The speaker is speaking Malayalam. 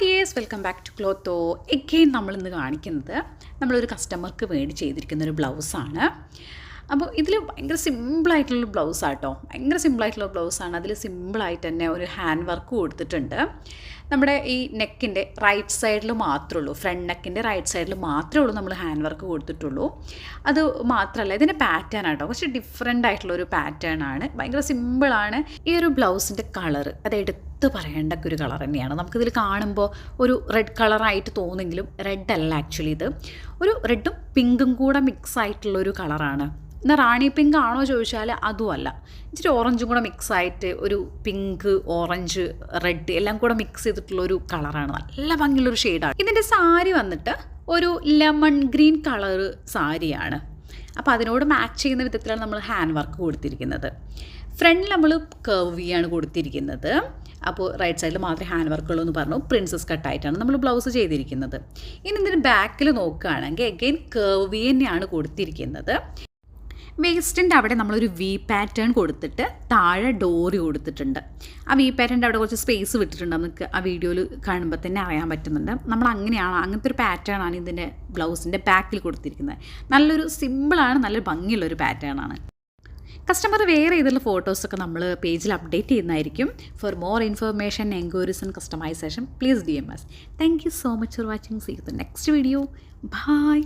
Dears, welcome back to Clotho. Again നമ്മളിന്ന് കാണിക്കുന്നത് നമ്മളൊരു കസ്റ്റമർക്ക് വേണ്ടി ചെയ്തിരിക്കുന്നൊരു ബ്ലൗസാണ്. അപ്പോൾ ഇതിൽ ഭയങ്കര സിമ്പിളായിട്ടുള്ളൊരു ബ്ലൗസാണ് കേട്ടോ. ഭയങ്കര സിമ്പിളായിട്ടുള്ള ബ്ലൗസാണ്. അതിൽ സിമ്പിളായിട്ട് തന്നെ ഒരു ഹാൻഡ് വർക്ക് കൊടുത്തിട്ടുണ്ട്. നമ്മുടെ ഈ നെക്കിൻ്റെ റൈറ്റ് സൈഡിൽ മാത്രമേ ഉള്ളൂ, ഫ്രണ്ട് നെക്കിൻ്റെ റൈറ്റ് സൈഡിൽ മാത്രമേ ഉള്ളൂ നമ്മൾ ഹാൻഡ് വർക്ക് കൊടുത്തിട്ടുള്ളൂ. അത് മാത്രമല്ല, ഇതിൻ്റെ പാറ്റേൺ ആട്ടോ കുറച്ച് ഡിഫറെൻ്റ് ആയിട്ടുള്ളൊരു പാറ്റേൺ ആണ്. ഭയങ്കര സിമ്പിളാണ്. ഈ ഒരു ബ്ലൗസിൻ്റെ കളറ് അത് എടുത്ത് പറയേണ്ട ഒരു കളർ തന്നെയാണ്. നമുക്കിതിൽ കാണുമ്പോൾ ഒരു റെഡ് കളറായിട്ട് തോന്നുമെങ്കിലും റെഡ് അല്ല. ആക്ച്വലി ഇത് ഒരു റെഡും പിങ്കും കൂടെ മിക്സ് ആയിട്ടുള്ളൊരു കളറാണ്. എന്നാൽ റാണി പിങ്ക് ആണോ ചോദിച്ചാൽ അതുമല്ല, ഇച്ചിരി ഓറഞ്ചും കൂടെ മിക്സായിട്ട് ഒരു പിങ്ക്, ഓറഞ്ച്, റെഡ് എല്ലാം കൂടെ മിക്സ് ചെയ്തിട്ടുള്ളൊരു കളറാണ്. നല്ല ഭംഗിയുള്ളൊരു ഷെയ്ഡാണ്. ഇതിൻ്റെ സാരി വന്നിട്ട് ഒരു ലെമൺ ഗ്രീൻ കളർ സാരിയാണ്. അപ്പോൾ അതിനോട് മാച്ച് ചെയ്യുന്ന വിധത്തിലാണ് നമ്മൾ ഹാൻഡ് വർക്ക് കൊടുത്തിരിക്കുന്നത്. ഫ്രണ്ടിൽ നമ്മൾ കർവിയാണ് കൊടുത്തിരിക്കുന്നത്. അപ്പോൾ റൈറ്റ് സൈഡിൽ മാത്രമേ ഹാൻഡ് വർക്കുള്ളൂ എന്ന് പറഞ്ഞു. പ്രിൻസസ് കട്ടായിട്ടാണ് നമ്മൾ ബ്ലൗസ് ചെയ്തിരിക്കുന്നത്. ഇനി ഇതിന് ബാക്കിൽ നോക്കുകയാണെങ്കിൽ എഗെയിൻ കർവി തന്നെയാണ് കൊടുത്തിരിക്കുന്നത്. വേസ്റ്റിൻ്റെ അവിടെ നമ്മളൊരു വി പാറ്റേൺ കൊടുത്തിട്ട് താഴെ ഡോറി കൊടുത്തിട്ടുണ്ട്. ആ വി പാറ്റേണിൻ്റെ അവിടെ കുറച്ച് സ്പേസ് വിട്ടിട്ടുണ്ട്. നമുക്ക് ആ വീഡിയോയിൽ കാണുമ്പോൾ തന്നെ അറിയാൻ പറ്റുന്നുണ്ട്. നമ്മൾ അങ്ങനത്തെ ഒരു പാറ്റേൺ ആണ് ഇതിൻ്റെ ബ്ലൗസിൻ്റെ ബാക്കിൽ കൊടുത്തിരിക്കുന്നത്. നല്ലൊരു സിമ്പിളാണ്, നല്ലൊരു ഭംഗിയുള്ളൊരു പാറ്റേൺ ആണ്. കസ്റ്റമർ വേറെ ഏതെങ്കിലും ഫോട്ടോസൊക്കെ നമ്മൾ പേജിൽ അപ്ഡേറ്റ് ചെയ്യുന്നതായിരിക്കും. For more information, enquiries and customisation, please DM us. Thank you so much for watching. See you the next video. By.